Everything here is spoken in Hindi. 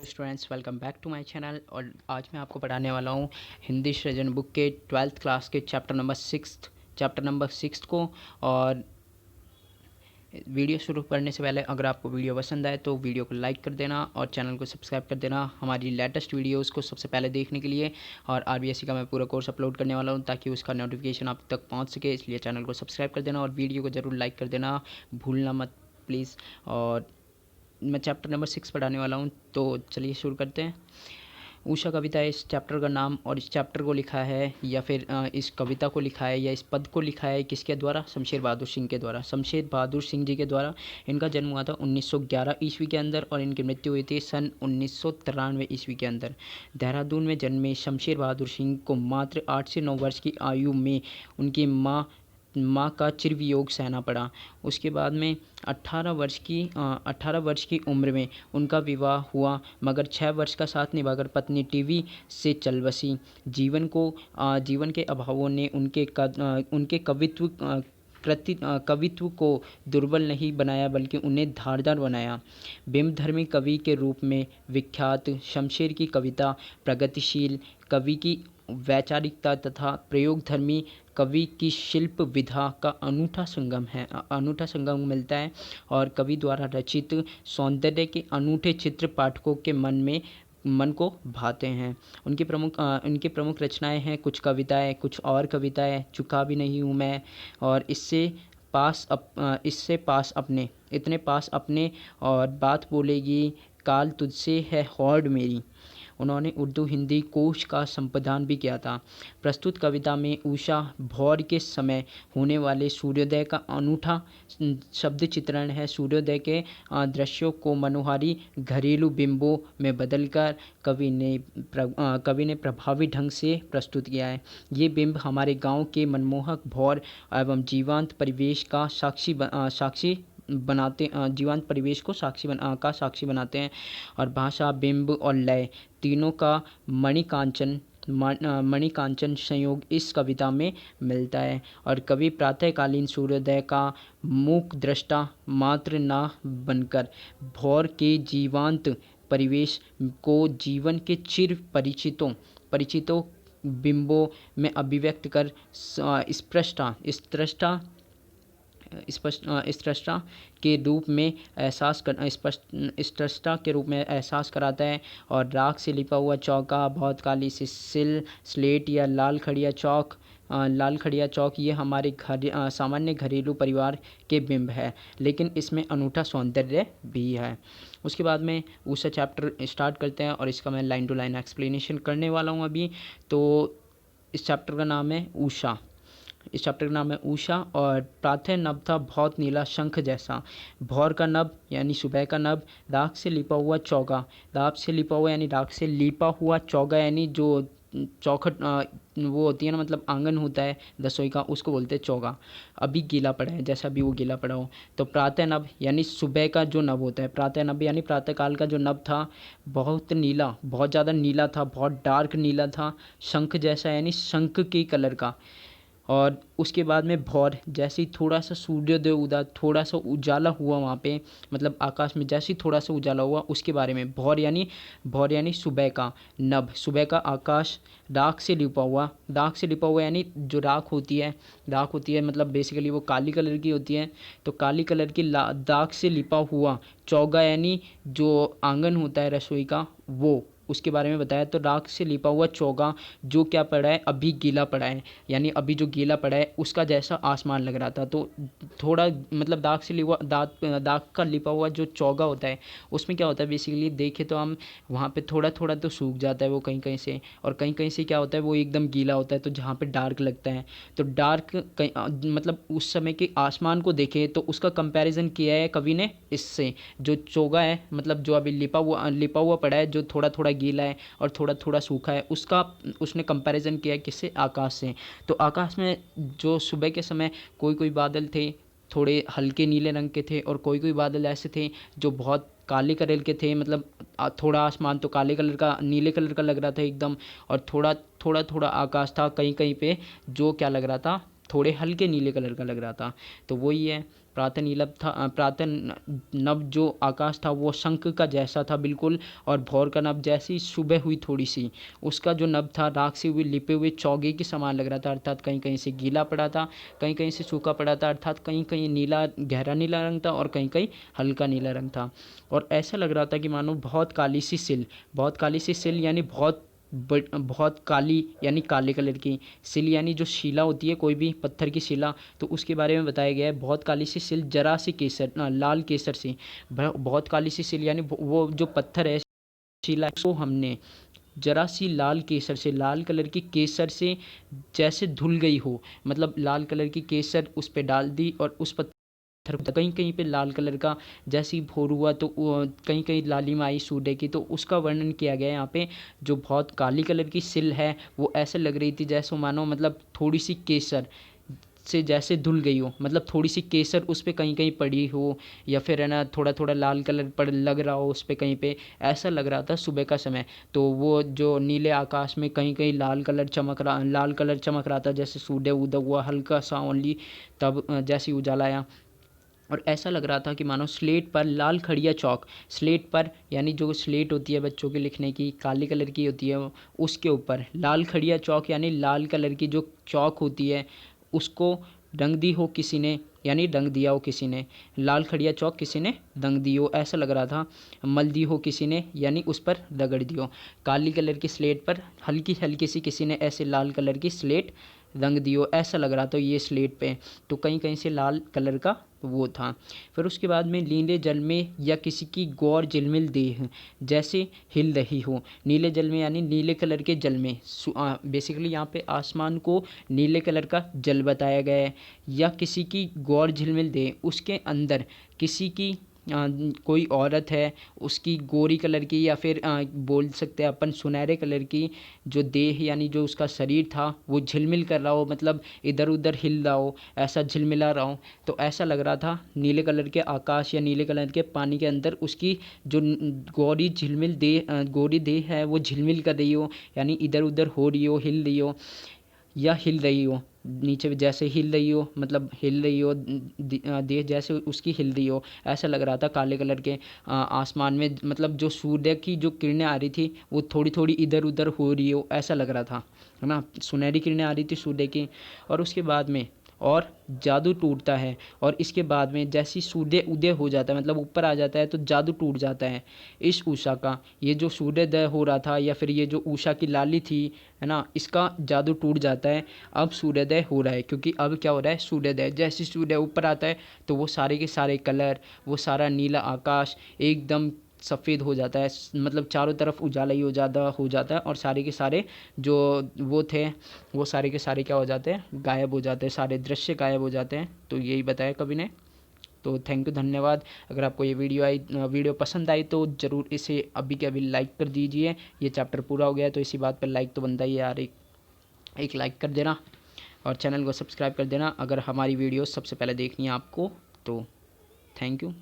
Students, welcome back to my channel. और आज मैं आपको पढ़ाने वाला हूँ हिंदी सृजन बुक के 12th क्लास के चैप्टर नंबर 6 को। और वीडियो शुरू करने से पहले अगर आपको वीडियो पसंद आए तो वीडियो को लाइक कर देना और चैनल को सब्सक्राइब कर देना हमारी लेटेस्ट वीडियोस को सबसे पहले देखने के लिए। और आरबीएससी का मैं पूरा कोर्स अपलोड करने वाला हूँ ताकि उसका नोटिफिकेशन आप तक पहुँच सके, इसलिए चैनल को सब्सक्राइब कर देना और वीडियो को ज़रूर लाइक कर देना, भूलना मत प्लीज़। और मैं चैप्टर नंबर 6 पढ़ाने वाला हूँ, तो चलिए शुरू करते हैं। उषा कविता है इस चैप्टर का नाम, और इस चैप्टर को लिखा है या फिर इस कविता को लिखा है या इस पद को लिखा है किसके द्वारा? शमशेर बहादुर सिंह के द्वारा, शमशेर बहादुर सिंह जी के द्वारा। इनका जन्म हुआ था 1911 ईस्वी के अंदर और इनकी मृत्यु हुई थी सन 1993 ईस्वी के अंदर। देहरादून में जन्मे शमशेर बहादुर सिंह को मात्र 8 से 9 वर्ष की आयु में उनकी माँ का चिरवियोग सहना पड़ा। उसके बाद में 18 वर्ष की उम्र में उनका विवाह हुआ, मगर 6 वर्ष का साथ निभाकर पत्नी टीवी से चल बसी। जीवन के अभावों ने उनके कवित्व को दुर्बल नहीं बनाया बल्कि उन्हें धारदार बनाया। बिंबधर्मी कवि के रूप में विख्यात शमशेर की कविता प्रगतिशील कवि की वैचारिकता तथा प्रयोगधर्मी कवि की शिल्प विधा का अनूठा संगम मिलता है। और कवि द्वारा रचित सौंदर्य के अनूठे चित्र पाठकों के मन को भाते हैं। उनकी प्रमुख रचनाएं हैं कुछ कविताएं, कुछ और कविताएं, चुका भी नहीं हूँ मैं, और इससे पास अपने, इतने पास अपने, और बात बोलेगी काल तुझसे है होड़ मेरी। उन्होंने उर्दू हिंदी कोश का संपादन भी किया था। प्रस्तुत कविता में उषा भौर के समय होने वाले सूर्योदय का अनूठा शब्द चित्रण है। सूर्योदय के दृश्यों को मनोहारी घरेलू बिंबों में बदलकर कवि ने प्रभावी ढंग से प्रस्तुत किया है। ये बिंब हमारे गांव के मनमोहक भौर एवं जीवंत परिवेश का जीवंत परिवेश को साक्षी बनाते हैं। और भाषा, बिंब और लय तीनों का मणिकांचन संयोग इस कविता में मिलता है। और कवि प्रातःकालीन सूर्योदय का मूक दृष्टा मात्र न बनकर भौर के जीवंत परिवेश को जीवन के चिर परिचितों बिंबों में अभिव्यक्त कर स्पष्टता के रूप में एहसास कराता है। और राख से लिपा हुआ चौका, बहुत काली सिल, स्लेट या लाल खड़िया चौक ये हमारे सामान्य घरेलू परिवार के बिंब है, लेकिन इसमें अनूठा सौंदर्य भी है। उसके बाद में उषा चैप्टर स्टार्ट करते हैं और इसका मैं लाइन टू लाइन एक्सप्लेनेशन करने वाला हूँ अभी। तो इस चैप्टर का नाम है उषा। और प्रातः नभ था बहुत नीला शंख जैसा। भौर का नभ यानी सुबह का नभ। राख से लिपा हुआ चौगा, राख से लिपा हुआ चौगा यानी जो चौखट वो होती है ना, मतलब आंगन होता है रसोई का, उसको बोलते हैं चौगा। अभी गीला पड़ा है, जैसा भी वो गीला पड़ा हो। तो प्रातः नभ यानी सुबह का जो नभ होता है, प्रातः नभ यानी प्रातःकाल का जो नभ था, बहुत नीला, बहुत ज़्यादा नीला था, बहुत डार्क नीला था। शंख जैसा यानी शंख के कलर का। और उसके बाद में भौर, जैसे ही थोड़ा सा सूर्योदय उदा, थोड़ा सा उजाला हुआ वहाँ पे, मतलब आकाश में जैसे ही थोड़ा सा उजाला हुआ, उसके बारे में भौर यानी सुबह का नभ, सुबह का आकाश। राख से लिपा हुआ यानी जो राख होती है मतलब बेसिकली वो काली कलर की होती है। तो काली कलर की राख से लिपा हुआ चौगा यानी जो आंगन होता है रसोई का, वो उसके बारे में बताया। तो राख से लिपा हुआ चौगा जो क्या पड़ा है, अभी गीला पड़ा है, यानी अभी जो गीला पड़ा है उसका जैसा आसमान लग रहा था। तो थोड़ा मतलब दाग का लिपा हुआ जो चौगा होता है उसमें क्या होता है, बेसिकली देखें तो हम वहाँ पे थोड़ा थोड़ा तो सूख जाता है वो कहीं कहीं से, और कहीं कहीं से क्या होता है वो एकदम गीला होता है। तो जहाँ पे डार्क लगता है, तो डार्क मतलब उस समय के आसमान को देखें तो उसका कंपैरिजन किया है कवि ने इससे। जो चौगा है मतलब जो अभी लिपा हुआ पड़ा है, जो थोड़ा थोड़ा गीला है और थोड़ा थोड़ा सूखा है, उसका उसने कंपैरिजन किया है किससे? आकाश से। तो आकाश में जो सुबह के समय कोई कोई बादल थे थोड़े हल्के नीले रंग के थे, और कोई कोई बादल ऐसे थे जो बहुत काले कलर के थे, मतलब थोड़ा आसमान तो काले कलर का, नीले कलर का लग रहा था एकदम, और थोड़ा थोड़ा आकाश था कहीं कहीं पे जो क्या लग रहा था, थोड़े हल्के नीले कलर का लग रहा था। तो वही है, प्रातः नीलब था, प्रातः नभ जो आकाश था वो शंख का जैसा था बिल्कुल, और भोर का नभ जैसी सुबह हुई थोड़ी सी, उसका जो नभ था राख से हुए लिपे हुए चौगे के समान लग रहा था, अर्थात कहीं कहीं से गीला पड़ा था, कहीं कहीं से सूखा पड़ा था, अर्थात कहीं कहीं नीला, गहरा नीला रंग था और कहीं कहीं हल्का नीला रंग था। और ऐसा लग रहा था कि मानो बहुत काली सी सिल, बहुत काली सी सिल यानी बहुत काली यानी काले कलर की सिल, यानी जो शिला होती है कोई भी पत्थर की शिला, तो उसके बारे में बताया गया है। बहुत काली सी सिल, जरा सी केसर लाल केसर से, बहुत काली सी सिल यानी वो जो पत्थर है शिला, को हमने जरा सी लाल केसर से, लाल कलर की केसर से जैसे धुल गई हो, मतलब लाल कलर की केसर उस पर डाल दी और उस पत्थर कहीं कहीं पे लाल कलर का जैसे ही भोर हुआ तो कहीं कहीं लालिमा आई सूर्य की, तो उसका वर्णन किया गया है यहाँ पे। जो बहुत काली कलर की सिल है वो ऐसे लग रही थी जैसे मानो मतलब थोड़ी सी केसर से जैसे धुल गई हो, मतलब थोड़ी सी केसर उस पर कहीं कहीं पड़ी हो, या फिर है ना थोड़ा थोड़ा लाल कलर पड़ लग रहा हो उस पर कहीं पे, ऐसा लग रहा था सुबह का समय। तो वो जो नीले आकाश में कहीं कहीं लाल कलर चमक रहा था, जैसे सूर्य उदय हुआ हल्का सा ओनली, तब जैसे उजाला आया। और ऐसा लग रहा था कि मानो स्लेट पर लाल खड़िया चौक, स्लेट पर यानी जो स्लेट होती है बच्चों के लिखने की काले कलर की होती है, उसके ऊपर लाल खड़िया चौक यानी लाल कलर की जो चौक होती है उसको रंग दी हो किसी ने, यानी रंग दिया हो किसी ने, लाल खड़िया चौक किसी ने रंग दी हो ऐसा लग रहा था, मल दी हो किसी ने यानी उस पर रगड़ दी हो, काली कलर की स्लेट पर हल्की हल्की सी किसी ने ऐसे लाल कलर की स्लेट रंग दियो ऐसा लग रहा था ये स्लेट पे। तो कहीं कहीं से लाल कलर का वो था। फिर उसके बाद में नीले जल में या किसी की गौर झिलमिल देह जैसे हिल रही हो, नीले जल में यानी नीले कलर के जल में, बेसिकली यहाँ पे आसमान को नीले कलर का जल बताया गया है, या किसी की गौर झिलमिल देह उसके अंदर किसी की कोई औरत है उसकी गोरी कलर की, या फिर बोल सकते हैं अपन सुनहरे कलर की जो देह यानी जो उसका शरीर था वो झिलमिल कर रहा हो, मतलब इधर उधर हिल रहा हो, ऐसा झिलमिला रहा हो। तो ऐसा लग रहा था नीले कलर के आकाश या नीले कलर के पानी के अंदर उसकी जो गोरी देह है वो झिलमिल कर रही हो, यानी इधर उधर हो रही हो, हिल रही हो या हिल रही हो, नीचे जैसे हिल रही हो मतलब हिल रही हो, देह जैसे उसकी हिल रही हो, ऐसा लग रहा था काले कलर के आसमान में, मतलब जो सूर्य की जो किरणें आ रही थी वो थोड़ी थोड़ी इधर उधर हो रही हो ऐसा लग रहा था, है ना, सुनहरी किरणें आ रही थी सूर्य की। और उसके बाद में और जादू टूटता है, और इसके बाद में जैसी सूर्य उदय हो जाता है मतलब ऊपर आ जाता है तो जादू टूट जाता है इस उषा का, ये जो सूर्योदय हो रहा था या फिर ये जो उषा की लाली थी, है ना, इसका जादू टूट जाता है। अब सूर्योदय हो रहा है, क्योंकि अब क्या हो रहा है सूर्योदय, जैसे सूर्य ऊपर आता है तो वो सारे के सारे कलर, वो सारा नीला आकाश एकदम सफ़ेद हो जाता है, मतलब चारों तरफ उजाला ही हो जाता है और सारे के सारे जो वो थे वो सारे के सारे क्या हो जाते हैं गायब हो जाते हैं, सारे दृश्य गायब हो जाते हैं। तो यही बताया कवि ने। तो थैंक यू, धन्यवाद। अगर आपको ये वीडियो पसंद आई तो ज़रूर इसे अभी के अभी लाइक कर दीजिए। ये चैप्टर पूरा हो गया है तो इसी बात पर लाइक तो बनता ही है यार, एक लाइक कर देना और चैनल को सब्सक्राइब कर देना अगर हमारी वीडियो सबसे पहले देखनी है आपको। तो थैंक यू।